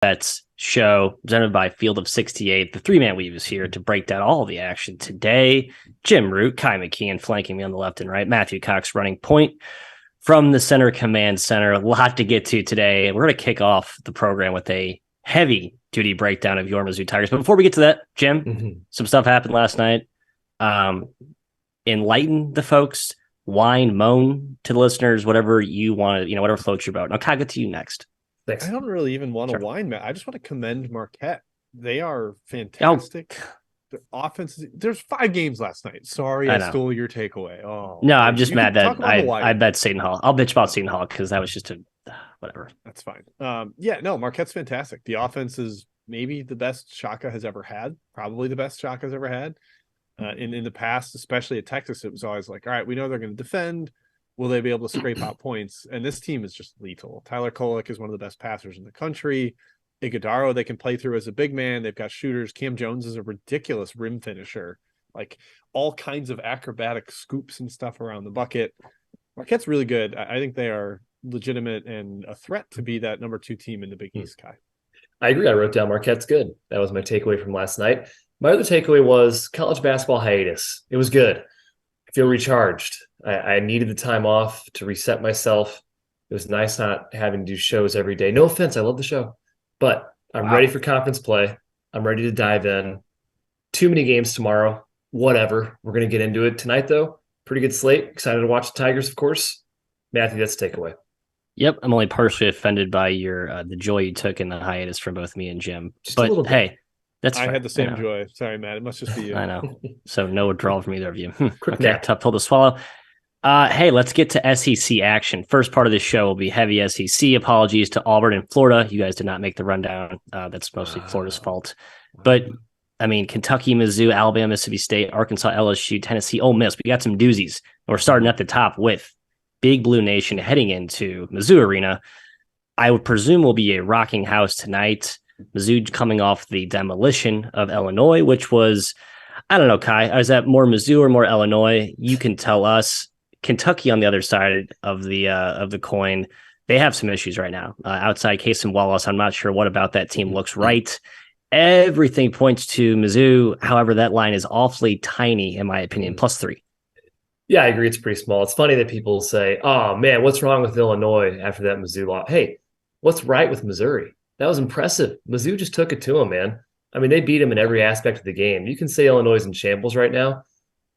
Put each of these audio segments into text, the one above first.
Bets show presented by Field of 68. The three-man weave is here to break down all of the action today. Jim Root, Kai McKeon flanking me on the left and right. Matthew Cox running point from the center command center. A lot to get to today. We're going to kick off the program with a heavy-duty breakdown of your Mizzou Tigers. But before we get to that, Jim, some stuff happened last night. Enlighten the folks, whine, moan to the listeners, whatever you want to, whatever floats your boat. I'll kind of get to you next. Thanks. I don't really even want to whine, Matt. I just want to commend Marquette. They are fantastic. The offense. There's 5 games last night. Sorry, I stole your takeaway. Oh no, I'm just mad that I bet Seton Hall. I'll bitch about Seton Hall because that was just whatever. That's fine. Marquette's fantastic. The offense is maybe the best Shaka has ever had. Probably the best Shaka's ever had. In the past, especially at Texas, it was always like, all right, we know they're going to defend. Will they be able to scrape out points? And this team is just lethal. Tyler Kolek is one of the best passers in the country. Iguodaro, they can play through as a big man. They've got shooters. Cam Jones is a ridiculous rim finisher. Like all kinds of acrobatic scoops and stuff around the bucket. Marquette's really good. I think they are legitimate and a threat to be that number 2 team in the Big East, Kai. I agree. I wrote down Marquette's good. That was my takeaway from last night. My other takeaway was college basketball hiatus. It was good. I feel recharged. I needed the time off to reset myself. It was nice not having to do shows every day. No offense, I love the show. But I'm ready for conference play. I'm ready to dive in. Too many games tomorrow. Whatever. We're going to get into it tonight, though. Pretty good slate. Excited to watch the Tigers, of course. Matthew, that's the takeaway. Yep, I'm only partially offended by your the joy you took in the hiatus from both me and Jim. But hey, that's I fine. had the same joy. Sorry, Matt. It must just be you. I know. So no withdrawal from either of you. Okay, tough pill to swallow. Hey, let's get to SEC action. First part of this show will be heavy SEC. Apologies to Auburn and Florida. You guys did not make the rundown. That's mostly Florida's fault. But, I mean, Kentucky, Mizzou, Alabama, Mississippi State, Arkansas, LSU, Tennessee, Ole Miss. We got some doozies. We're starting at the top with Big Blue Nation heading into Mizzou Arena. I would presume will be a rocking house tonight. Mizzou coming off the demolition of Illinois, which was, I don't know, Kai, is that more Mizzou or more Illinois? You can tell us. Kentucky on the other side of the coin, they have some issues right now. Outside Case and Wallace, I'm not sure what about that team looks right. Everything points to Mizzou. However, that line is awfully tiny, in my opinion, +3. Yeah, I agree. It's pretty small. It's funny that people say, oh, man, what's wrong with Illinois after that Mizzou loss? Hey, what's right with Missouri? That was impressive. Mizzou just took it to them, man. I mean, they beat them in every aspect of the game. You can say Illinois is in shambles right now.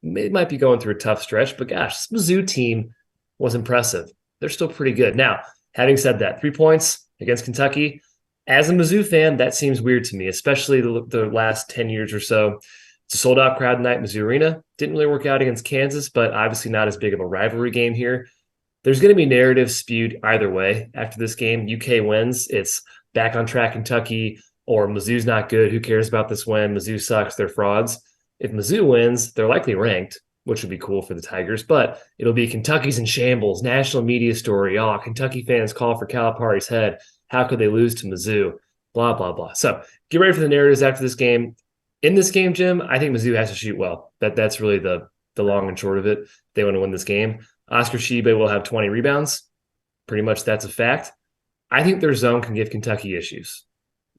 It might be going through a tough stretch, but gosh, this Mizzou team was impressive. They're still pretty good. Now, having said that, 3 points against Kentucky, as a Mizzou fan, that seems weird to me, especially the last 10 years or so. It's a sold-out crowd tonight, Mizzou Arena. Didn't really work out against Kansas, but obviously not as big of a rivalry game here. There's going to be narrative spewed either way after this game. UK wins, it's back on track Kentucky, or Mizzou's not good. Who cares about this win? Mizzou sucks. They're frauds. If Mizzou wins, they're likely ranked, which would be cool for the Tigers, but it'll be Kentucky's in shambles, national media story. Oh, Kentucky fans call for Calipari's head. How could they lose to Mizzou? Blah, blah, blah. So get ready for the narratives after this game. In this game, Jim, I think Mizzou has to shoot well. That's really the long and short of it. They want to win this game. Oscar Tshiebwe will have 20 rebounds. Pretty much that's a fact. I think their zone can give Kentucky issues.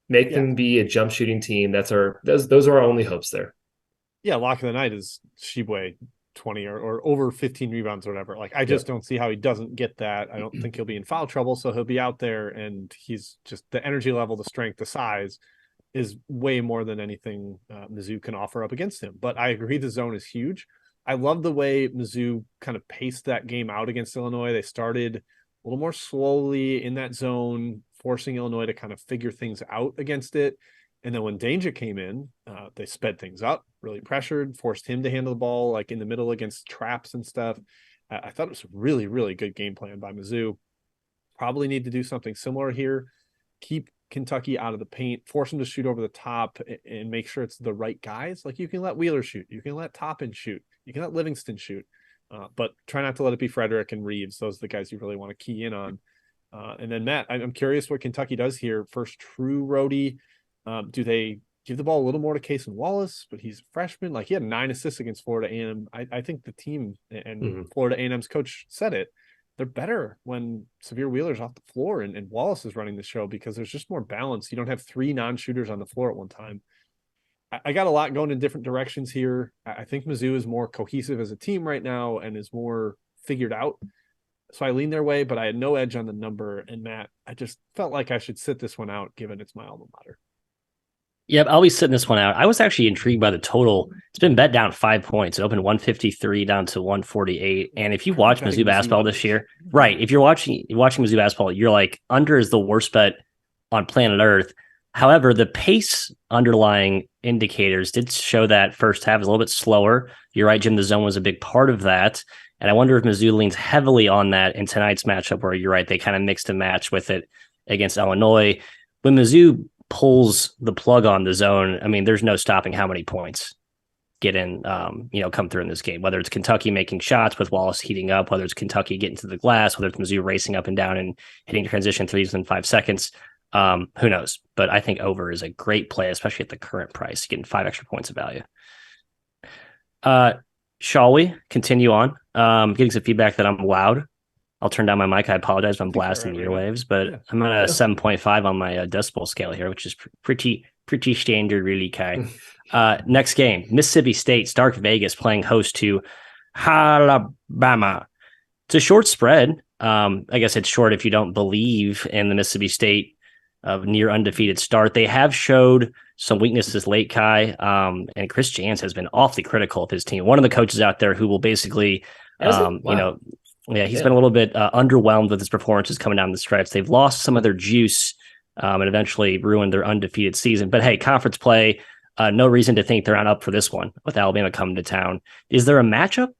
Make them be a jump shooting team. Those are our only hopes there. Yeah, lock of the night is Tshiebwe 20 or over 15 rebounds or whatever. Like, I just don't see how he doesn't get that. I don't think he'll be in foul trouble, so he'll be out there, and he's just the energy level, the strength, the size is way more than anything Mizzou can offer up against him. But I agree the zone is huge. I love the way Mizzou kind of paced that game out against Illinois. They started a little more slowly in that zone, forcing Illinois to kind of figure things out against it. And then when Danger came in, they sped things up, really pressured, forced him to handle the ball like in the middle against traps and stuff. I thought it was a really, really good game plan by Mizzou. Probably need to do something similar here. Keep Kentucky out of the paint, force them to shoot over the top, and make sure it's the right guys. Like, you can let Wheeler shoot, you can let Toppin shoot, you can let Livingston shoot, but try not to let it be Frederick and Reeves. Those are the guys you really want to key in on. And then Matt, I'm curious what Kentucky does here. First true roadie. Do they give the ball a little more to Case and Wallace? But he's a freshman. Like, he had 9 assists against Florida A&M. I think the team and Florida A&M's coach said it. they're better when Severe Wheeler's off the floor and Wallace is running the show because there's just more balance. You don't have three non-shooters on the floor at one time. I got a lot going in different directions here. I think Mizzou is more cohesive as a team right now and is more figured out. So I lean their way, but I had no edge on the number. And Matt, I just felt like I should sit this one out given it's my alma mater. Yep, I'll be sitting this one out. I was actually intrigued by the total. It's been bet down 5 points. It opened 153 down to 148. And if you watch Mizzou basketball this year, right, if you're watching Mizzou basketball, you're like, under is the worst bet on planet Earth. However, the pace underlying indicators did show that first half is a little bit slower. You're right, Jim, the zone was a big part of that. And I wonder if Mizzou leans heavily on that in tonight's matchup where you're right, they kind of mixed and matched with it against Illinois. When Mizzou pulls the plug on the zone, I mean, there's no stopping how many points get in, come through in this game, whether it's Kentucky making shots with Wallace heating up, whether it's Kentucky getting to the glass, whether it's Mizzou racing up and down and hitting transition threes in 5 seconds. Who knows? But I think over is a great play, especially at the current price, getting 5 extra points of value. Shall we continue on? Getting some feedback that I'm loud. I'll turn down my mic. I apologize if I'm blasting the earwaves, but yeah. I'm at a 7.5 on my decibel scale here, which is pretty standard, really, Kai. Next game, Mississippi State, Stark Vegas playing host to Alabama. It's a short spread. I guess it's short if you don't believe in the Mississippi State near undefeated start. They have showed some weaknesses late, Kai, and Chris Jans has been awfully critical of his team. One of the coaches out there who will basically, wow. He's been a little bit underwhelmed with his performances coming down the stretch. They've lost some of their juice and eventually ruined their undefeated season. But hey, conference play, no reason to think they're not up for this one with Alabama coming to town. Is there a matchup,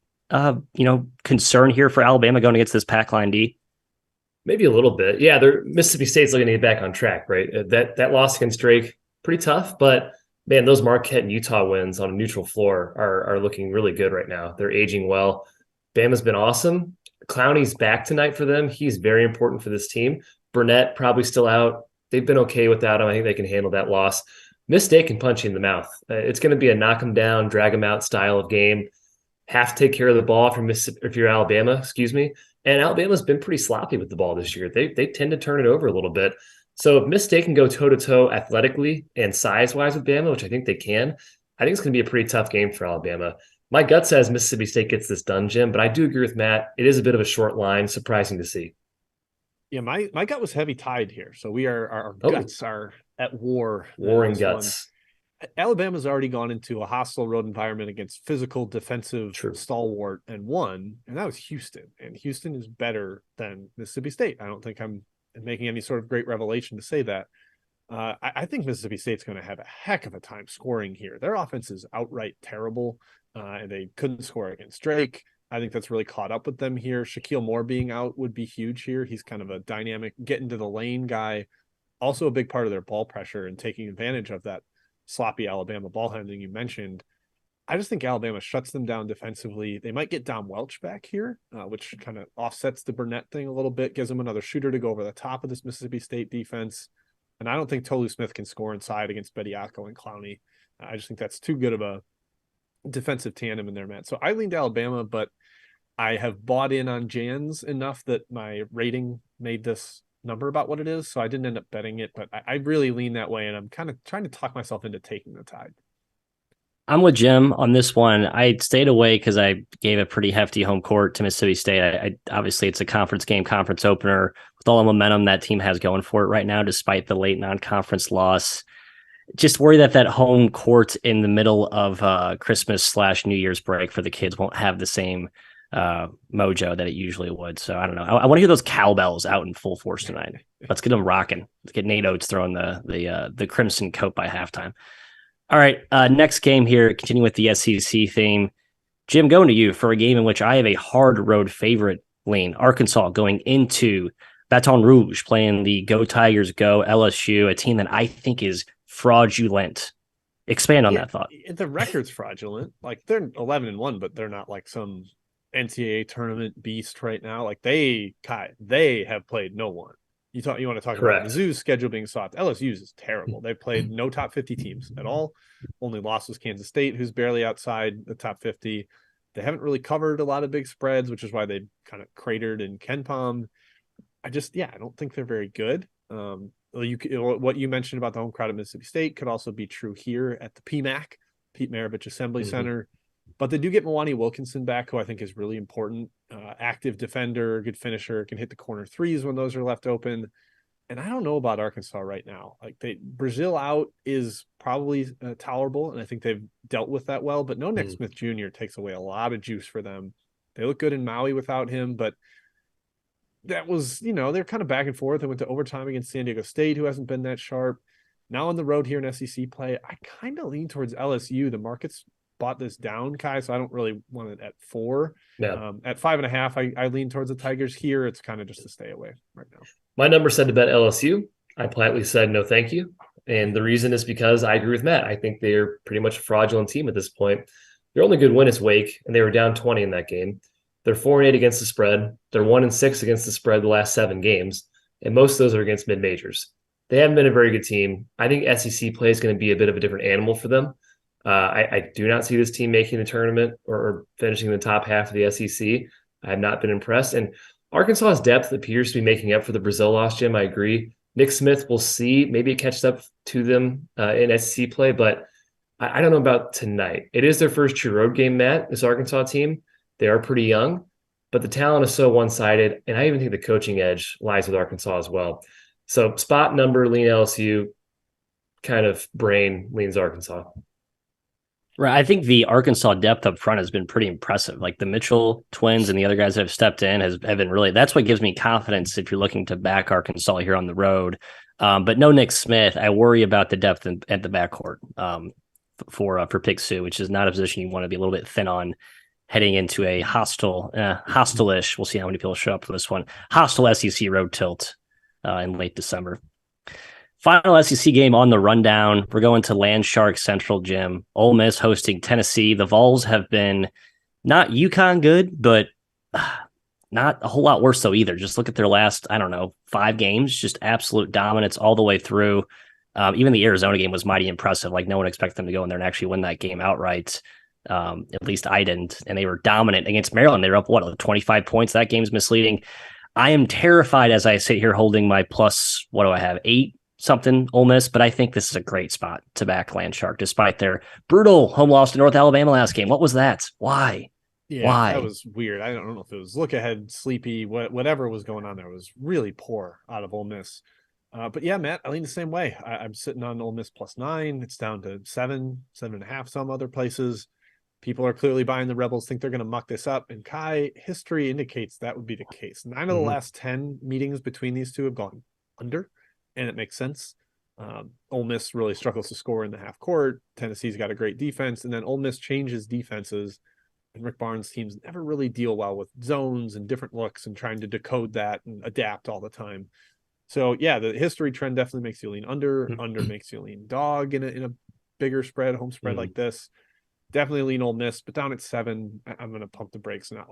concern here for Alabama going against this pack line D? Maybe a little bit. Yeah, Mississippi State's looking to get back on track, right? That loss against Drake, pretty tough, but man, those Marquette and Utah wins on a neutral floor are looking really good right now. They're aging well. Bama's been awesome. Clowney's back tonight for them. He's very important for this team. Burnett probably still out. They've been okay without him. I think they can handle that loss. Miss State can punch you in the mouth. It's going to be a knock him down, drag him out style of game. Have to take care of the ball if you're Alabama, And Alabama's been pretty sloppy with the ball this year. They tend to turn it over a little bit. So if Miss State can go toe-to-toe athletically and size-wise with Bama, which I think they can, I think it's going to be a pretty tough game for Alabama. My gut says Mississippi State gets this done, Jim, but I do agree with Matt. It is a bit of a short line, surprising to see. Yeah, my gut was heavy tied here. So our guts are at war. Warring guts. Alabama's already gone into a hostile road environment against physical defensive stalwart and won, and that was Houston. And Houston is better than Mississippi State. I don't think I'm making any sort of great revelation to say that. I think Mississippi State's going to have a heck of a time scoring here. Their offense is outright terrible. And they couldn't score against Drake. I think that's really caught up with them here. Shaquille Moore being out would be huge here. He's kind of a dynamic, get into the lane guy. Also a big part of their ball pressure and taking advantage of that sloppy Alabama ball handling you mentioned. I just think Alabama shuts them down defensively. They might get Dom Welch back here, which kind of offsets the Burnett thing a little bit, gives them another shooter to go over the top of this Mississippi State defense. And I don't think Tolu Smith can score inside against Bediako and Clowney. I just think that's too good of a defensive tandem in there, Matt. So I leaned Alabama, but I have bought in on Jans enough that my rating made this number about what it is. So I didn't end up betting it, but I really lean that way. And I'm kind of trying to talk myself into taking the Tide. I'm with Jim on this one. I stayed away because I gave a pretty hefty home court to Mississippi State. I obviously it's a conference game, conference opener with all the momentum that team has going for it right now, despite the late non-conference loss. Just worry that home court in the middle of Christmas/New Year's break for the kids won't have the same mojo that it usually would. So I don't know. I want to hear those cowbells out in full force tonight. Let's get them rocking. Let's get Nate Oates throwing the crimson coat by halftime. All right, next game here, continuing with the SEC theme. Jim, going to you for a game in which I have a hard road favorite lean. Arkansas going into Baton Rouge, playing the Go Tigers Go LSU, a team that I think is fraudulent. Expand on that thought. The record's fraudulent. Like they're 11-1, but they're not like some NCAA tournament beast right now. Like they have played no one. You want to talk about Mizzou's schedule being soft. LSU's is terrible. They've played no top 50 teams at all. Only loss was Kansas State, who's barely outside the top 50. They haven't really covered a lot of big spreads, which is why they kind of cratered in KenPom. I don't think they're very good. What you mentioned about the home crowd at Mississippi State could also be true here at the PMAC, Pete Maravich Assembly Center. But they do get Milwaukee Wilkinson back, who I think is really important. Active defender, good finisher, can hit the corner threes when those are left open. And I don't know about Arkansas right now. Like Brazil out is probably tolerable, and I think they've dealt with that well. But no Nick Smith Jr. takes away a lot of juice for them. They look good in Maui without him, but that was, they're kind of back and forth. They went to overtime against San Diego State, who hasn't been that sharp. Now on the road here in SEC play, I kind of lean towards LSU. The market's bought this down, Kai, so I don't really want it at 4. Yeah. At 5.5, I lean towards the Tigers here. It's kind of just a stay away right now. My number said to bet LSU. I politely said no thank you. And the reason is because I agree with Matt. I think they're pretty much a fraudulent team at this point. Their only good win is Wake, and they were down 20 in that game. They're 4-8 against the spread. They're 1-6 against the spread the last 7 games, and most of those are against mid-majors. They haven't been a very good team. I think SEC play is going to be a bit of a different animal for them. I do not see this team making the tournament or finishing in the top half of the SEC. I have not been impressed. And Arkansas's depth appears to be making up for the Brazil loss, Jim. I agree. Nick Smith, we'll see. Maybe it catches up to them in SEC play, but I don't know about tonight. It is their first true road game, Matt, this Arkansas team. They are pretty young, but the talent is so one-sided, and I even think the coaching edge lies with Arkansas as well. So spot number, lean LSU, kind of brain leans Arkansas. Right. I think the Arkansas depth up front has been pretty impressive. Like the Mitchell twins and the other guys that have stepped in have been really, that's what gives me confidence if you're looking to back Arkansas here on the road. But no Nick Smith. I worry about the depth at the backcourt for Pick Sue, which is not a position you want to be a little bit thin on heading into a hostile-ish. We'll see how many people show up for this one. Hostile SEC road tilt in late December. Final SEC game on the rundown. We're going to Land Shark Central Gym. Ole Miss hosting Tennessee. The Vols have been not UConn good, but not a whole lot worse though either. Just look at their last, 5 games, just absolute dominance all the way through. Even the Arizona game was mighty impressive. Like no one expected them to go in there and actually win that game outright. At least I didn't. And they were dominant against Maryland. They were up, 25 points. That game's misleading. I am terrified as I sit here holding my plus, 8 something Ole Miss, but I think this is a great spot to back Land Shark despite their brutal home loss to North Alabama last game. What was that? Why? Yeah, Why? That was weird. I don't know if it was look ahead, sleepy, whatever was going on there was really poor out of Ole Miss. But yeah, Matt, I lean the same way. I'm sitting on Ole Miss +9. It's down to 7.5 some other places. People are clearly buying the Rebels, think they're going to muck this up. And Kai, history indicates that would be the case. 9 of the last 10 meetings between these two have gone under. And it makes sense. Ole Miss really struggles to score in the half court. Tennessee's got a great defense. And then Ole Miss changes defenses. And Rick Barnes' teams never really deal well with zones and different looks and trying to decode that and adapt all the time. So, yeah, the history trend definitely makes you lean under. Under makes you lean dog in a bigger spread, home spread like this. Definitely lean Ole Miss. But down at 7, I'm going to pump the brakes and not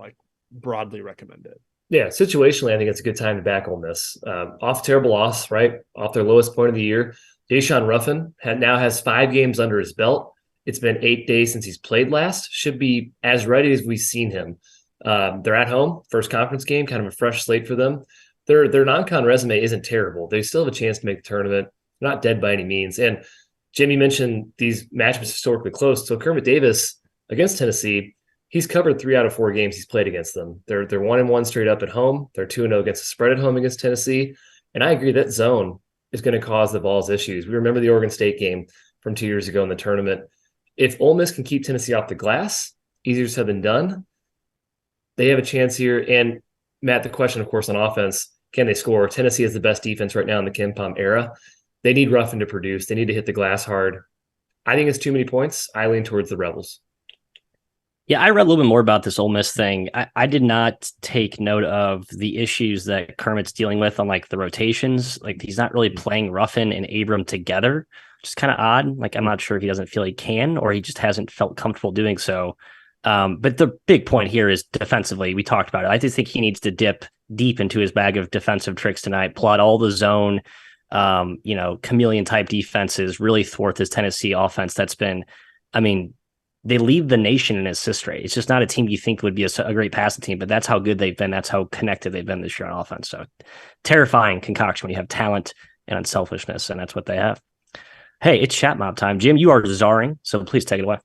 broadly recommend it. Yeah, situationally, I think it's a good time to back Ole Miss. Off a terrible loss, right? Off their lowest point of the year. Deshaun Ruffin now has 5 games under his belt. It's been 8 days since he's played last. Should be as ready as we've seen him. They're at home, first conference game, kind of a fresh slate for them. Their non-con resume isn't terrible. They still have a chance to make the tournament. They're not dead by any means. And Jimmy mentioned these matchups historically close. So Kermit Davis against Tennessee, he's covered 3 out of 4 games he's played against them. They're 1-1 straight up at home. They're 2-0 against the spread at home against Tennessee. And I agree that zone is going to cause the Vols issues. We remember the Oregon State game from 2 years ago in the tournament. If Ole Miss can keep Tennessee off the glass, easier said than done, they have a chance here. And Matt, the question, of course, on offense, can they score? Tennessee has the best defense right now in the KenPom era. They need Ruffin to produce. They need to hit the glass hard. I think it's too many points. I lean towards the Rebels. Yeah, I read a little bit more about this Ole Miss thing. I did not take note of the issues that Kermit's dealing with on the rotations. He's not really playing Ruffin and Abram together, which is kind of odd. I'm not sure if he doesn't feel he can or he just hasn't felt comfortable doing so. But the big point here is defensively. We talked about it. I just think he needs to dip deep into his bag of defensive tricks tonight, plot all the zone, chameleon type defenses, really thwart this Tennessee offense that's been, they lead the nation in assist rate. It's just not a team you think would be a great passing team, but that's how good they've been. That's how connected they've been this year on offense. So terrifying concoction when you have talent and unselfishness, and that's what they have. Hey, it's chat mob time. Jim, you are czarring, so please take it away.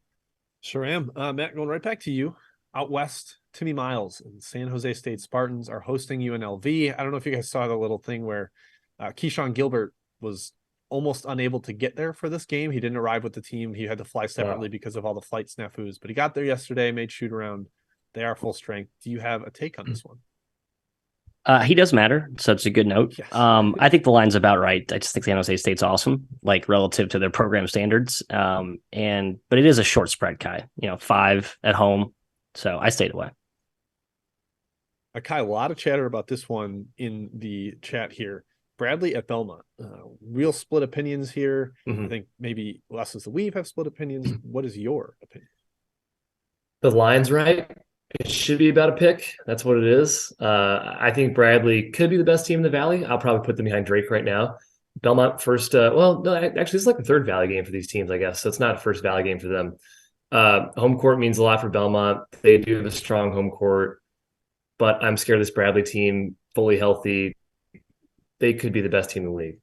Sure am. Matt, going right back to you. Out west, Timmy Miles and San Jose State Spartans are hosting UNLV. I don't know if you guys saw the little thing where Keyshawn Gilbert was almost unable to get there for this game. He didn't arrive with the team. He had to fly separately because of all the flight snafus, but he got there yesterday, made shoot around. They are full strength. Do you have a take on this one? He does matter, so it's a good note. Yes. I think the line's about right. I just think San Jose State's awesome, like relative to their program standards. But it is a short spread, Kai. 5 at home, so I stayed away. Kai, a lot of chatter about this one in the chat here. Bradley at Belmont. Real split opinions here. Mm-hmm. I think maybe us as the Weave have split opinions. What is your opinion? The line's right. It should be about a pick. That's what it is. I think Bradley could be the best team in the Valley. I'll probably put them behind Drake right now. Belmont first. No, actually, it's like the third Valley game for these teams, I guess. So it's not a first Valley game for them. Home court means a lot for Belmont. They do have a strong home court, but I'm scared this Bradley team, fully healthy, they could be the best team in the league.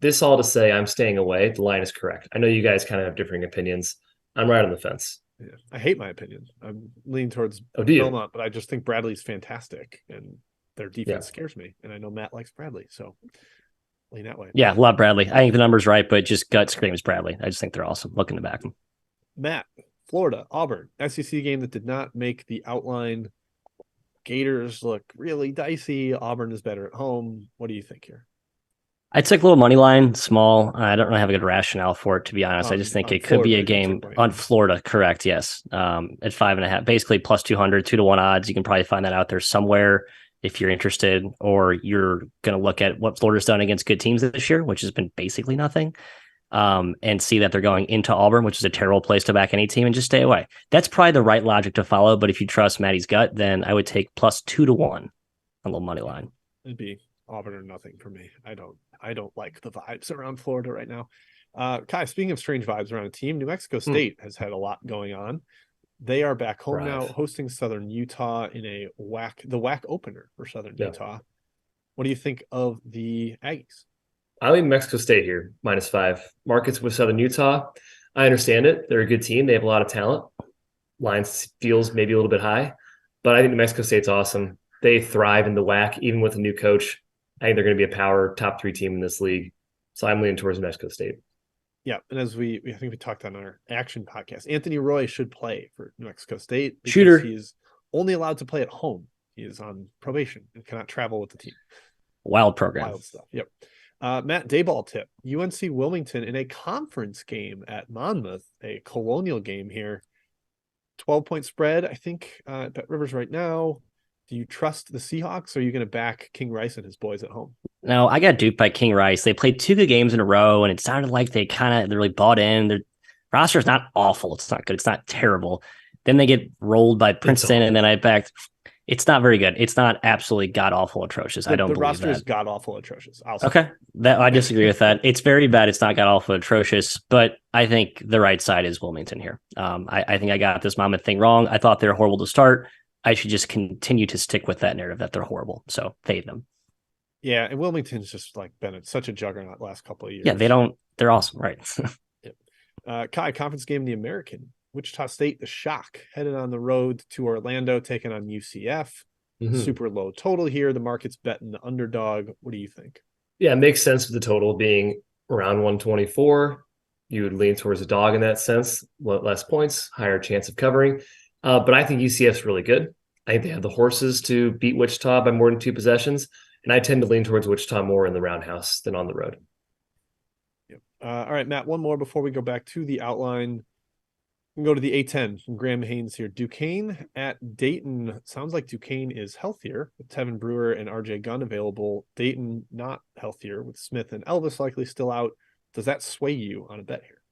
This all to say I'm staying away. The line is correct. I know you guys kind of have differing opinions. I'm right on the fence. Yeah, I hate my opinion. I'm leaning towards Belmont, but I just think Bradley's fantastic, and their defense scares me. And I know Matt likes Bradley, so lean that way. Yeah, love Bradley. I think the number's right, but just gut screams Bradley. I just think they're awesome. Looking to back them. Matt, Florida, Auburn, SEC game that did not make the outline. Gators look really dicey. Auburn is better at home. What do you think here? I took a little money line, small. I don't really have a good rationale for it, to be honest. I just think it could be a game on Florida. Correct. Yes. At 5.5, basically plus 200, 2-1 odds. You can probably find that out there somewhere if you're interested, or you're going to look at what Florida's done against good teams this year, which has been basically nothing. And see that they're going into Auburn, which is a terrible place to back any team, and just stay away. That's probably the right logic to follow. But if you trust Matty's gut, then I would take plus 2-1 a little money line. It'd be Auburn or nothing for me. I don't like the vibes around Florida right now. Kai, speaking of strange vibes around a team, New Mexico State has had a lot going on. They are back home now, hosting Southern Utah in the WAC opener for Southern Utah. What do you think of the Aggies? I lean Mexico State here, -5. Markets with Southern Utah. I understand it. They're a good team. They have a lot of talent. Line feels maybe a little bit high, but I think New Mexico State's awesome. They thrive in the WAC, even with a new coach. I think they're going to be a power top 3 team in this league. So I'm leaning towards New Mexico State. Yeah, and as I think we talked on our action podcast, Anthony Roy should play for New Mexico State. Shooter. He's only allowed to play at home. He is on probation and cannot travel with the team. Wild program. Wild stuff. Yep. Matt, Dayball tip. UNC Wilmington in a conference game at Monmouth, a Colonial game here. 12-point spread, I think, at BetRivers right now. Do you trust the Seahawks, or are you going to back King Rice and his boys at home? No, I got duped by King Rice. They played 2 good games in a row, and it sounded like they really bought in. Their roster is not awful. It's not good. It's not terrible. Then they get rolled by Princeton, and then I backed. It's not very good. It's not absolutely god-awful atrocious. I don't believe that. The roster is god-awful atrocious. Okay. I disagree with that. It's very bad. It's not god-awful atrocious, but I think the right side is Wilmington here. I think I got this Monmouth thing wrong. I thought they were horrible to start. I should just continue to stick with that narrative that they're horrible. So fade them. Yeah, and Wilmington's just been such a juggernaut last couple of years. Yeah, they're awesome, right? Yep. Kai, conference game in the American. Wichita State, the shock, headed on the road to Orlando, taking on UCF. Mm-hmm. Super low total here. The market's betting the underdog. What do you think? Yeah, it makes sense with the total being around 124. You would lean towards a dog in that sense. Less points, higher chance of covering. But I think UCF's really good. I think they have the horses to beat Wichita by more than 2 possessions. And I tend to lean towards Wichita more in the roundhouse than on the road. Yep. All right, Matt, one more before we go back to the outline. We can go to the A10 from Graham Haynes here. Duquesne at Dayton. Sounds like Duquesne is healthier with Tevin Brewer and RJ Gunn available. Dayton not healthier with Smith and Elvis likely still out. Does that sway you on a bet here?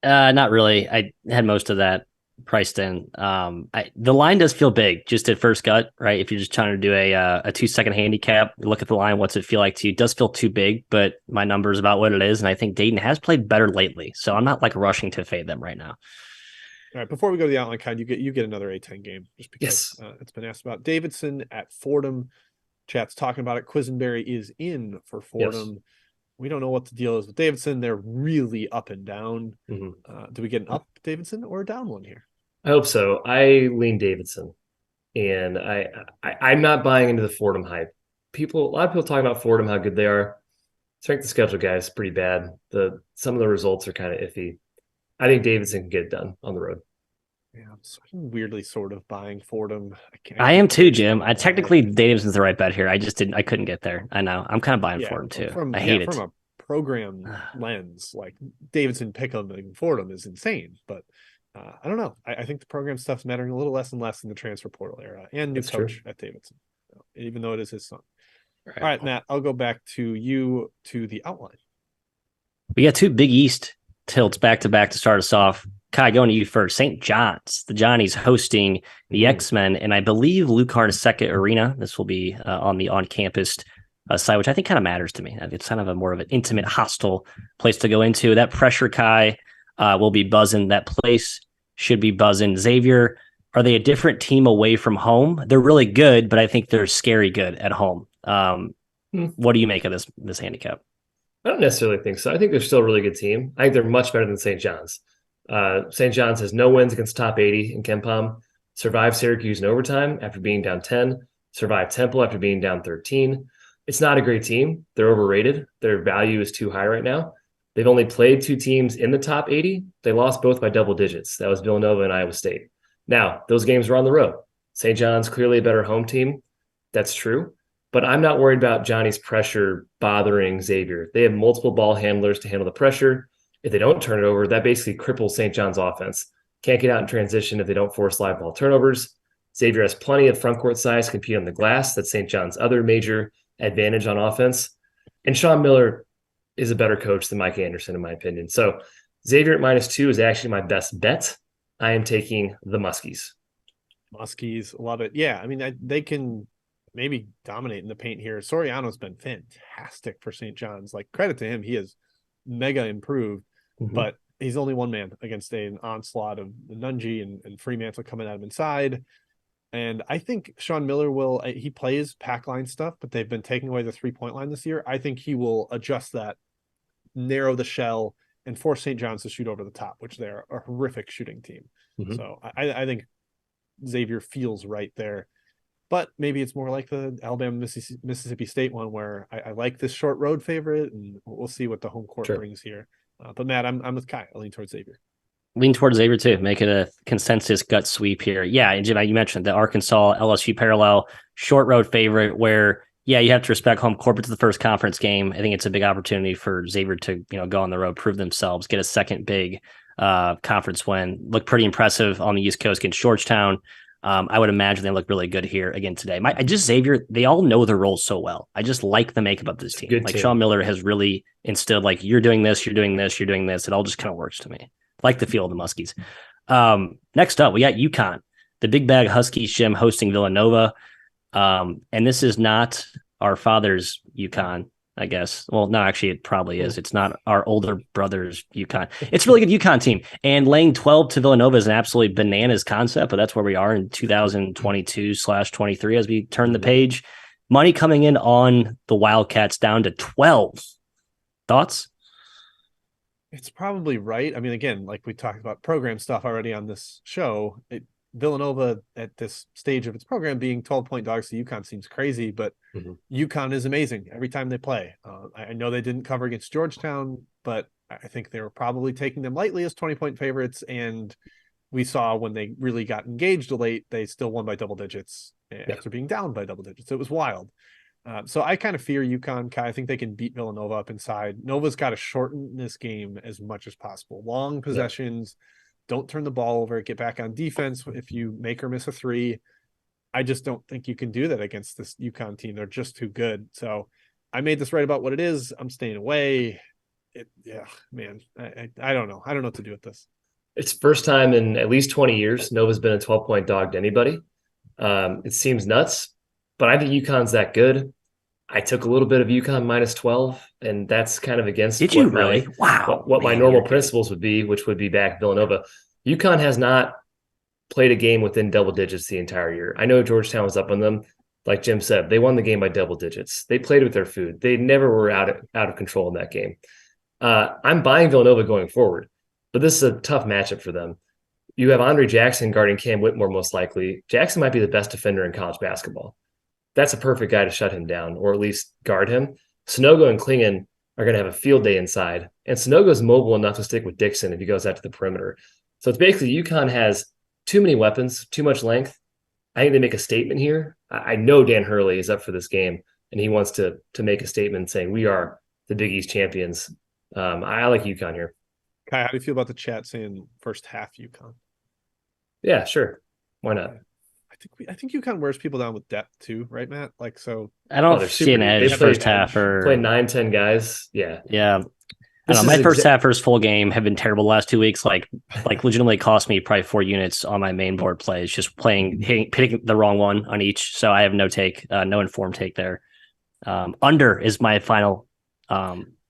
Not really. I had most of that priced in. The line does feel big just at first gut, right? If you're just trying to do a 2-second handicap, look at the line. What's it feel like to you? It does feel too big, but my number is about what it is. And I think Dayton has played better lately. So I'm not rushing to fade them right now. All right, before we go to the outline, Kai, you get another A10 game just because it's been asked about. Davidson at Fordham. Chat's talking about it. Quisenberry is in for Fordham. Yes. We don't know what the deal is with Davidson. They're really up and down. Mm-hmm. Do we get an up Davidson or a down one here? I hope so. I lean Davidson, and I'm not buying into the Fordham hype. A lot of people talking about Fordham, how good they are. Strength of schedule, guys, pretty bad. Some of the results are kind of iffy. I think Davidson can get it done on the road. Yeah, I'm weirdly sort of buying Fordham. I am too, Jim. Technically Davidson's the right bet here. I couldn't get there. I know. I'm kind of buying Fordham too. I hate it. From a program lens, like Davidson, Pick'em, and Fordham is insane. But I don't know. I think the program stuff's mattering a little less and less in the transfer portal era and new coach at Davidson, even though it is his son. All right, Matt, I'll go back to you to the outline. We got two Big East tilts back to back to start us off. Kai, going to you first. St. John's, the Johnnies hosting the X-Men, and I believe Lucarne's second arena. This will be on the on-campus side, which I think kind of matters to me. It's kind of a more of an intimate, hostile place to go into. That pressure, Kai, will be buzzing. That place should be buzzing. Xavier, are they a different team away from home? They're really good, but I think they're scary good at home. What do you make of this handicap? I don't necessarily think so. I think they're still a really good team. I think they're much better than St. John's. St. John's has no wins against top 80 in KenPom, survived Syracuse in overtime after being down 10, survived Temple after being down 13. It's not a great team. They're overrated. Their value is too high right now. They've only played two teams in the top 80. They lost both by double digits. That was Villanova and Iowa State. Now, those games were on the road. St. John's clearly a better home team. That's true. But I'm not worried about Johnny's pressure bothering Xavier. They have multiple ball handlers to handle the pressure. If they don't turn it over, that basically cripples St. John's offense. Can't get out in transition if they don't force live ball turnovers. Xavier has plenty of front court size to compete on the glass. That's St. John's other major advantage on offense. And Sean Miller is a better coach than Mike Anderson, in my opinion. So Xavier at -2 is actually my best bet. I am taking the Muskies. Muskies, love it. Yeah, I mean, they can maybe dominate in the paint here. Soriano's been fantastic for St. John's. Like, credit to him. He is mega improved. But he's only one man against an onslaught of Nunji and Fremantle coming at him inside. And I think Sean Miller he plays pack line stuff, but they've been taking away the 3-point line this year. I think he will adjust that, narrow the shell, and force St. John's to shoot over the top, which they're a horrific shooting team. So I think Xavier feels right there. But maybe it's more like the Alabama Mississippi State one where I like this short road favorite, and we'll see what the home court brings here. But Matt, I'm with Kai. I lean towards Xavier. Lean towards Xavier too. Make it a consensus gut sweep here. Yeah, and Jim, you mentioned the Arkansas LSU parallel, short road favorite where, yeah, you have to respect home court, but to the first conference game, I think it's a big opportunity for Xavier to go on the road, prove themselves, get a second big conference win. Look pretty impressive on the East Coast against Georgetown. I would imagine they look really good here again today. Xavier, they all know their roles so well. I just like the makeup of this team. Like Sean Miller has really instilled, like, you're doing this, you're doing this, you're doing this. It all just kind of works to me. Like the feel of the Muskies. Next up, we got UConn, the Big Bag Huskies, Jim, hosting Villanova. And this is not our father's UConn, I guess. Well, no, actually, it probably is. It's not our older brother's UConn. It's a really good UConn team. And laying 12 to Villanova is an absolutely bananas concept, but that's where we are in 2022/23 as we turn the page. Money coming in on the Wildcats down to 12. Thoughts? It's probably right. I mean, again, like we talked about program stuff already on this show, Villanova at this stage of its program being 12-point dogs to UConn seems crazy, but UConn is amazing every time they play. I know they didn't cover against Georgetown, but I think they were probably taking them lightly as 20-point favorites. And we saw when they really got engaged late, they still won by double digits after being down by double digits. It was wild. So I kind of fear UConn. I think they can beat Villanova up inside. Nova's got to shorten this game as much as possible. Long possessions, don't turn the ball over, get back on defense if you make or miss a three. I just don't think you can do that against this UConn team. They're just too good. So I made this right about what it is. I'm staying away. Man, I don't know. I don't know what to do with this. It's first time in at least 20 years Nova's been a 12-point dog to anybody. It seems nuts, but I think UConn's that good. I took a little bit of UConn -12, and that's kind of against what my normal principles would be, which would be back Villanova. UConn has not played a game within double digits the entire year. I know Georgetown was up on them. Like Jim said, they won the game by double digits. They played with their food. They never were out of control in that game. I'm buying Villanova going forward, but this is a tough matchup for them. You have Andre Jackson guarding Cam Whitmore most likely. Jackson might be the best defender in college basketball. That's a perfect guy to shut him down or at least guard him. Sonogo and Klingon are going to have a field day inside, and Sonogo's mobile enough to stick with Dixon if he goes out to the perimeter. So it's basically UConn has too many weapons, too much length. I think they make a statement here. I know Dan Hurley is up for this game, and he wants to make a statement saying we are the Big East champions. I like UConn here. Kai, how do you feel about the chat saying first half UConn? Yeah, sure. Why not? I think UConn wears people down with depth too, right, Matt? Like, so I don't see an edge first half or play 9-10 guys. Yeah. I don't know. My first half, first full game have been terrible the last 2 weeks. Like legitimately cost me probably 4 units on my main board plays, just hitting the wrong one on each. So I have no informed take there. Under is my final.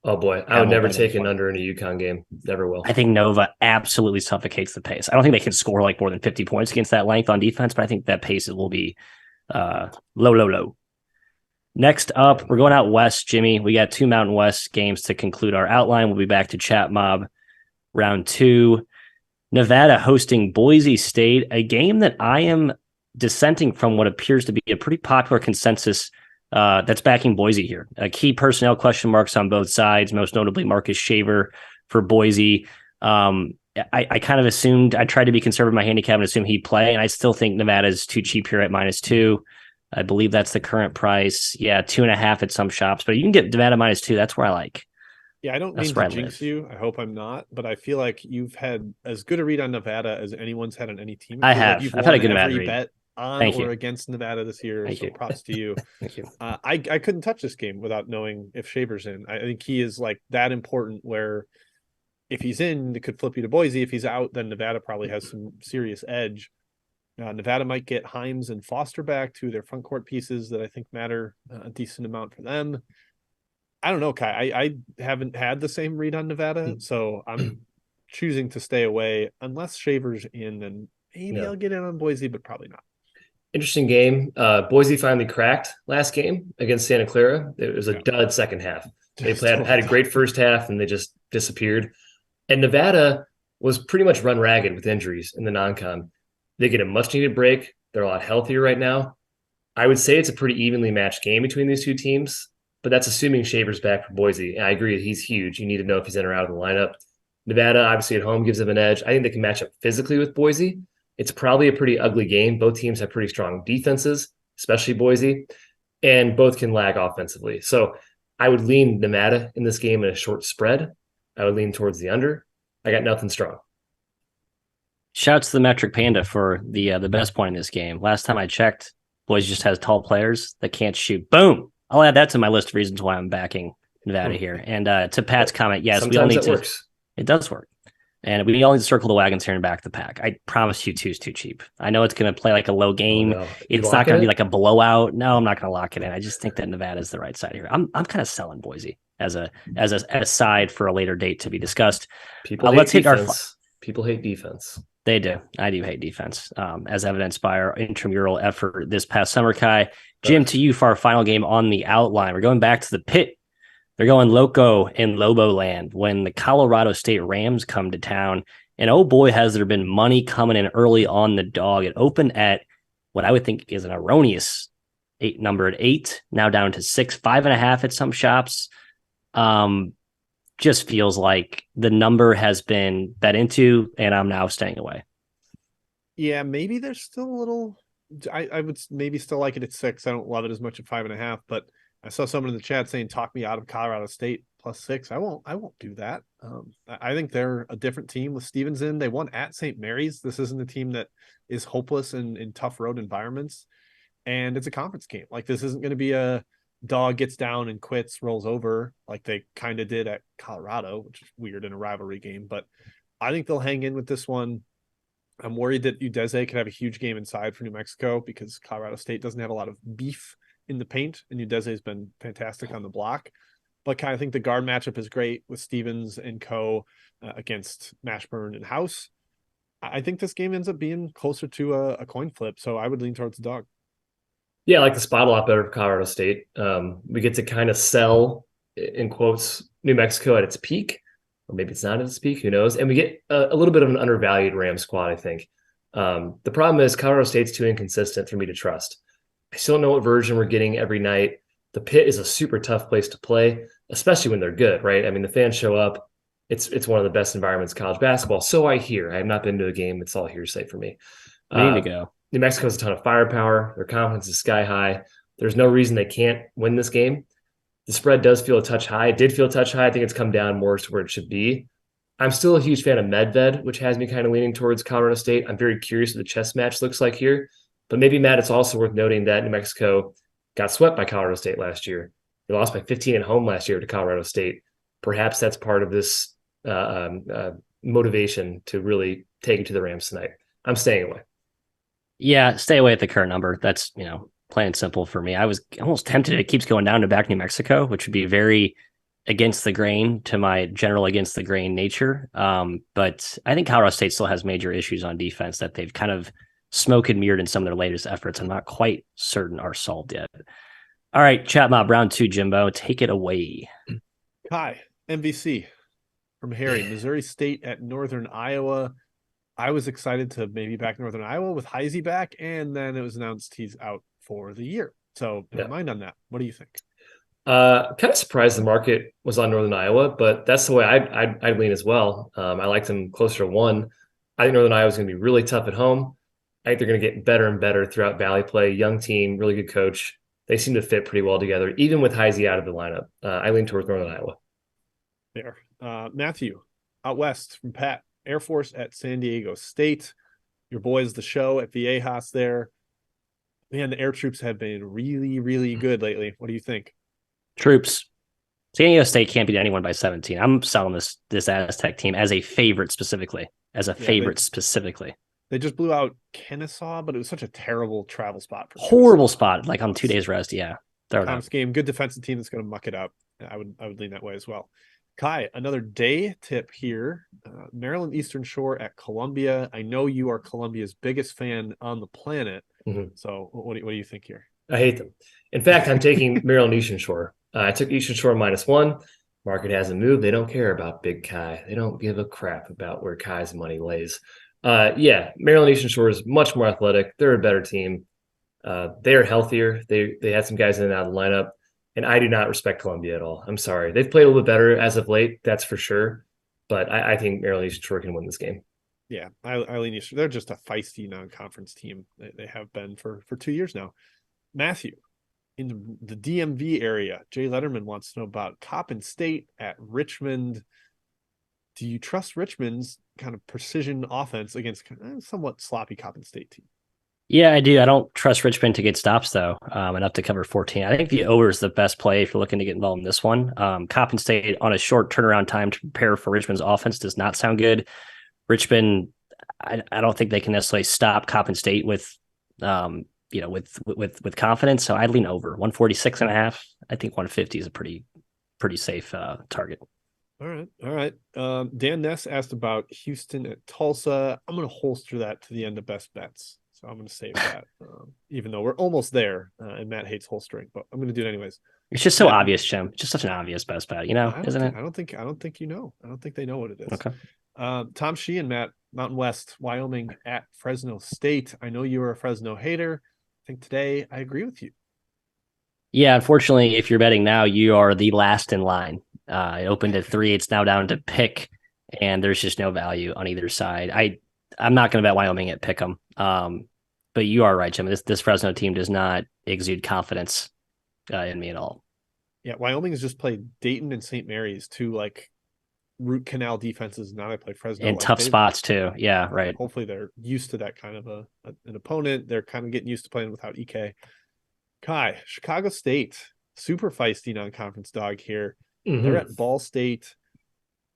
Oh boy, I would never take an under in a UConn game. Never will. I think Nova absolutely suffocates the pace. I don't think they can score like more than 50 points against that length on defense, but I think that pace will be low. Next up, we're going out west, Jimmy. We got 2 Mountain West games to conclude our outline. We'll be back to Chat Mob round 2. Nevada hosting Boise State, a game that I am dissenting from what appears to be a pretty popular consensus that's backing Boise here. Key personnel question marks on both sides, most notably Marcus Shaver for Boise. I kind of assumed, I tried to be conservative in my handicap and assume he'd play, and I still think Nevada's too cheap here at -2. I believe that's the current price. Yeah, 2.5 at some shops, but you can get Nevada -2. That's where I like. Yeah, I don't mean to jinx you. I hope I'm not, but I feel like you've had as good a read on Nevada as anyone's had on any team. I have. Like I've had a good Nevada read. Bet on or against Nevada this year. Thank you. Props to you. Thank you. I couldn't touch this game without knowing if Shaver's in. I think he is like that important where if he's in, it could flip you to Boise. If he's out, then Nevada probably has some serious edge. Nevada might get Himes and Foster back, to their front court pieces that I think matter a decent amount for them. I don't know, Kai. I haven't had the same read on Nevada, so I'm choosing to stay away unless Shaver's in. Then maybe I'll get in on Boise, but probably not. Interesting game. Boise finally cracked last game against Santa Clara. It was a dud second half. They had a great first half, and they just disappeared. And Nevada was pretty much run ragged with injuries in the non-con. They get a much-needed break. They're a lot healthier right now. I would say it's a pretty evenly matched game between these two teams, but that's assuming Shaver's back for Boise. And I agree that he's huge. You need to know if he's in or out of the lineup. Nevada, obviously at home, gives them an edge. I think they can match up physically with Boise. It's probably a pretty ugly game. Both teams have pretty strong defenses, especially Boise, and both can lag offensively. So I would lean Nevada in this game in a short spread. I would lean towards the under. I got nothing strong. Shouts to the Metric Panda for the best point in this game. Last time I checked, Boise just has tall players that can't shoot. Boom! I'll add that to my list of reasons why I'm backing Nevada here. And to Pat's comment, yes, sometimes we all need to. Works. It does work. And we all need to circle the wagons here and back the pack. I promise you 2 is too cheap. I know it's going to play like a low game. Oh, no. It's not going to be like a blowout. No, I'm not going to lock it in. I just think that Nevada is the right side here. I'm kind of selling Boise as a side for a later date to be discussed. People hate defense. They do. I do hate defense, as evidenced by our intramural effort this past summer, Kai. Jim, to you for our final game on the outline. We're going back to the pit. They're going loco in Lobo land when the Colorado State Rams come to town. And oh boy, has there been money coming in early on the dog. It opened at what I would think is an erroneous number at 8, now down to 6, 5.5 at some shops. Just feels like the number has been bet into, and I'm now staying away. Yeah, maybe there's still a little. I would maybe still like it at 6. I don't love it as much at 5.5, but I saw someone in the chat saying talk me out of Colorado State +6. I won't do that. I think they're a different team with Stevens in. They won at St. Mary's. This isn't a team that is hopeless in tough road environments, and it's a conference game. Like, this isn't going to be a dog gets down and quits, rolls over like they kind of did at Colorado, which is weird in a rivalry game. But I think they'll hang in with this one. I'm worried that Udeze could have a huge game inside for New Mexico because Colorado State doesn't have a lot of beef in the paint, and Udeze has been fantastic on the block. But kind of think the guard matchup is great with Stevens and Co. Against Mashburn and House. I think this game ends up being closer to a coin flip, so I would lean towards the dog. Yeah, I like the spot a lot better for Colorado State. We get to kind of sell, in quotes, New Mexico at its peak, or maybe it's not at its peak, who knows? And we get a little bit of an undervalued Ram squad, I think. The problem is Colorado State's too inconsistent for me to trust. I still don't know what version we're getting every night. The pit is a super tough place to play, especially when they're good, right? I mean, the fans show up. It's one of the best environments in college basketball. So I hear. I have not been to a game. It's all hearsay for me. We need to go. New Mexico has a ton of firepower. Their confidence is sky high. There's no reason they can't win this game. The spread does feel a touch high. It did feel a touch high. I think it's come down more to where it should be. I'm still a huge fan of Medved, which has me kind of leaning towards Colorado State. I'm very curious what the chess match looks like here. But maybe, Matt, it's also worth noting that New Mexico got swept by Colorado State last year. They lost by 15 at home last year to Colorado State. Perhaps that's part of this motivation to really take it to the Rams tonight. I'm staying away. Yeah, stay away at the current number. That's, plain and simple for me. I was almost tempted. It keeps going down to back New Mexico, which would be very against the grain to my general against the grain nature. But I think Colorado State still has major issues on defense that they've kind of smoke and mirrored in some of their latest efforts. I'm not quite certain are solved yet. All right, chat mob round 2, Jimbo. Take it away. Hi, MVC from Harry. Missouri State at Northern Iowa. I was excited to maybe back Northern Iowa with Heisey back, and then it was announced he's out for the year. So my mind on that. What do you think? Kind of surprised the market was on Northern Iowa, but that's the way I'd lean as well. I like them closer to 1. I think Northern Iowa is going to be really tough at home. I think they're going to get better and better throughout Valley play. Young team, really good coach. They seem to fit pretty well together, even with Heisey out of the lineup. I lean towards Northern Iowa. There. Matthew, out west from Pat. Air Force at San Diego State. Your boys, the show at Viejas there. Man, the air troops have been really, really good lately. What do you think? Troops. San Diego State can't beat anyone by 17. I'm selling this Aztec team as a favorite specifically. Specifically. They just blew out Kennesaw, but it was such a terrible travel spot. Horrible spot, like on 2 days rest. Yeah. Tom's game, good defensive team that's going to muck it up. I would lean that way as well. Kai, another day tip here. Maryland Eastern Shore at Columbia. I know you are Columbia's biggest fan on the planet. Mm-hmm. So what do you think here? I hate them. In fact, I'm taking Maryland Eastern Shore. I took Eastern Shore -1. Market hasn't moved. They don't care about Big Kai. They don't give a crap about where Kai's money lays. Maryland Eastern Shore is much more athletic. They're a better team. They're healthier. They had some guys in and out of the lineup. And I do not respect Columbia at all. I'm sorry. They've played a little bit better as of late, that's for sure. But I think Maryland Eastern Shore can win this game. Yeah, I lean Eastern. They're just a feisty non-conference team. They have been for 2 years now. Matthew, in the DMV area, Jay Letterman wants to know about Coppin State at Richmond. Do you trust Richmond's kind of precision offense against a somewhat sloppy Coppin State team? Yeah, I do. I don't trust Richmond to get stops, though, enough to cover 14. I think the over is the best play if you're looking to get involved in this one. Coppin State on a short turnaround time to prepare for Richmond's offense does not sound good. Richmond, I don't think they can necessarily stop Coppin State with confidence. So I'd lean over 146.5. I think 150 is a pretty safe target. All right. Dan Ness asked about Houston at Tulsa. I'm going to holster that to the end of best bets. So I'm going to save that, even though we're almost there. And Matt hates holstering, but I'm going to do it anyways. It's just so obvious, Jim. It's just such an obvious best bet, isn't it? I don't think you know. I don't think they know what it is. Okay. Tom Sheehan, Matt, Mountain West, Wyoming at Fresno State. I know you are a Fresno hater. I think today I agree with you. Yeah, unfortunately, if you're betting now, you are the last in line. It opened at 3. It's now down to pick, and there's just no value on either side. I'm not going to bet Wyoming at pick 'em. But you are right, Jim. This Fresno team does not exude confidence in me at all. Yeah, Wyoming has just played Dayton and St. Mary's, two like root canal defenses. Now they play Fresno in tough spots too. Yeah, right. Hopefully they're used to that kind of an opponent. They're kind of getting used to playing without EK. Kai, Chicago State, super feisty non-conference dog here. Mm-hmm. They're at Ball State.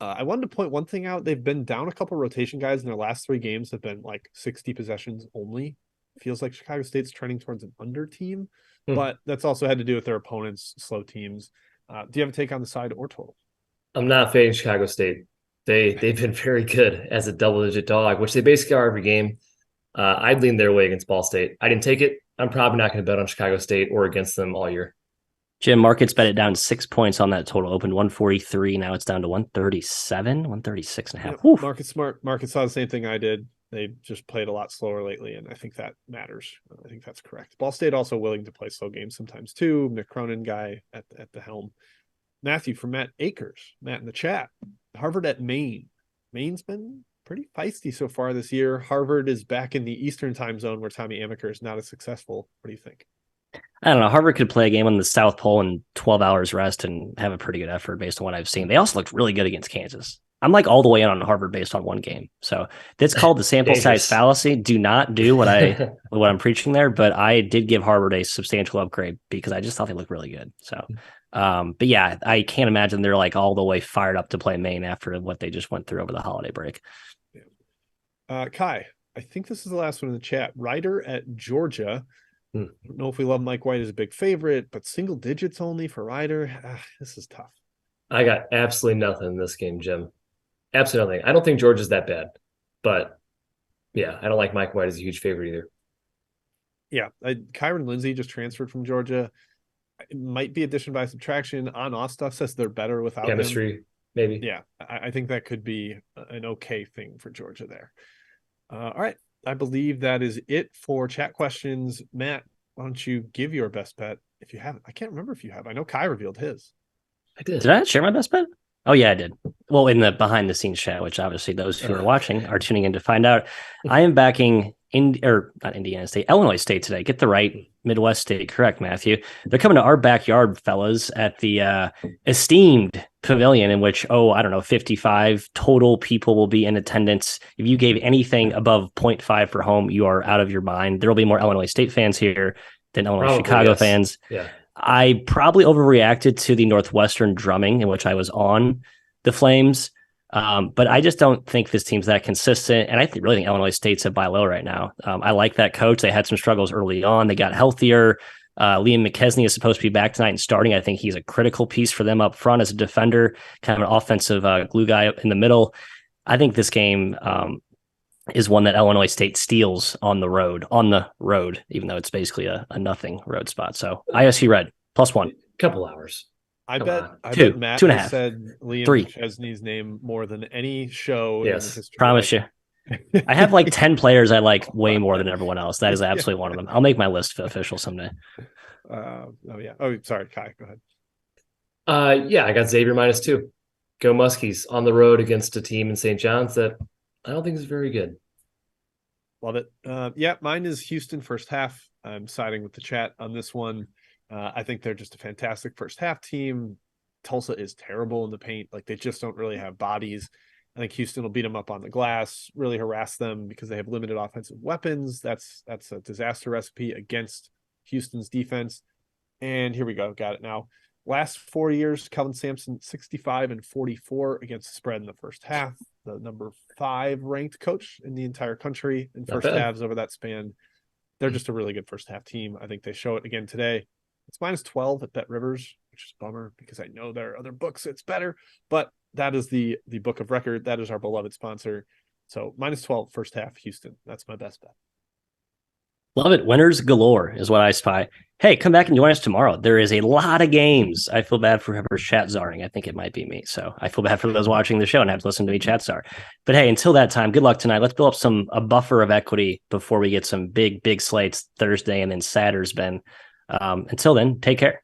I wanted to point one thing out. They've been down a couple rotation guys in their last 3 games have been like 60 possessions only. Feels like Chicago State's trending towards an under team, but that's also had to do with their opponents, slow teams. Do you have a take on the side or total? I'm not fading Chicago State. They've been very good as a double-digit dog, which they basically are every game. I'd lean their way against Ball State. I didn't take it. I'm probably not going to bet on Chicago State or against them all year. Jim, markets bet it down 6 points on that total. Opened 143. Now it's down to 137, 136 and a half. Yep. Market smart. Market saw the same thing I did. They just played a lot slower lately, and I think that matters. I think that's correct. Ball State also willing to play slow games sometimes too. Nick Cronin guy at the helm. Matthew from Matt Akers. Matt in the chat. Harvard at Maine. Maine's been pretty feisty so far this year. Harvard is back in the Eastern time zone where Tommy Amaker is not as successful. What do you think? I don't know. Harvard could play a game on the South Pole in 12 hours rest and have a pretty good effort based on what I've seen. They also looked really good against Kansas. I'm like all the way in on Harvard based on one game. So that's called the sample size fallacy. Do not do what I'm preaching there, but I did give Harvard a substantial upgrade because I just thought they looked really good. So, but yeah, I can't imagine they're like all the way fired up to play Maine after what they just went through over the holiday break. Yeah. Kai, I think this is the last one in the chat. Ryder at Georgia. I don't know if we love Mike White as a big favorite, but single digits only for Ryder. This is tough. I got absolutely nothing in this game, Jim. Absolutely nothing. I don't think Georgia's that bad, but yeah, I don't like Mike White as a huge favorite either. Yeah, Kyron Lindsey just transferred from Georgia. It might be addition by subtraction. On-off stuff says they're better without chemistry, him. Maybe. Yeah, I think that could be an okay thing for Georgia there. All right. I believe that is it for chat questions. Matt, why don't you give your best bet if you haven't? I can't remember if you have. I know Kai revealed his. I did. Did I share my best bet? Oh, yeah, I did. Well, in the behind the scenes chat, which obviously those who are watching are tuning in to find out. I am backing not Indiana State, Illinois State today. Get the right Midwest State correct, Matthew. They're coming to our backyard, fellas, at the esteemed pavilion in which, 55 total people will be in attendance. If you gave anything above 0.5 for home, you are out of your mind. There will be more Illinois State fans here than Illinois Chicago fans. Yeah. I probably overreacted to the Northwestern drumming in which I was on the Flames. But I just don't think this team's that consistent. And I really think Illinois State's a buy low right now. I like that coach. They had some struggles early on. They got healthier. Liam McKesney is supposed to be back tonight and starting. I think he's a critical piece for them up front as a defender, kind of an offensive glue guy up in the middle. I think this game is one that Illinois State steals on the road, even though it's basically a nothing road spot. So ISU Red +1. Couple hours. I bet Matt 2.5 said Liam 3 McKesney's name more than any show in the history. Promise you. I have like 10 players I like way more than everyone else. That is absolutely one of them. I'll make my list official someday. Sorry, Kai, go ahead. Yeah, I got Xavier -2. Go Muskies on the road against a team in St. John's that I don't think is very good. Love it. Mine is Houston first half. I'm siding with the chat on this one. I think they're just a fantastic first half team. Tulsa is terrible in the paint. Like, they just don't really have bodies. I think Houston will beat them up on the glass, really harass them because they have limited offensive weapons. That's a disaster recipe against Houston's defense. And here we go. Got it now. Last 4 years, Kelvin Sampson 65-44 against the spread in the first half. The number 5 ranked coach in the entire country in first halves over that span. They're just a really good first half team. I think they show it again today. It's -12 at BetRivers, which is a bummer because I know there are other books it's better, but that is the book of record. That is our beloved sponsor. So -12 first half Houston. That's my best bet. Love it. Winners galore is what I spy. Hey, come back and join us tomorrow. There is a lot of games. I feel bad for whoever's chat czarring. I think it might be me. So I feel bad for those watching the show and have to listen to me chat czar. But hey, until that time, good luck tonight. Let's build up a buffer of equity before we get some big slates Thursday and then Saturday's been. Until then, take care.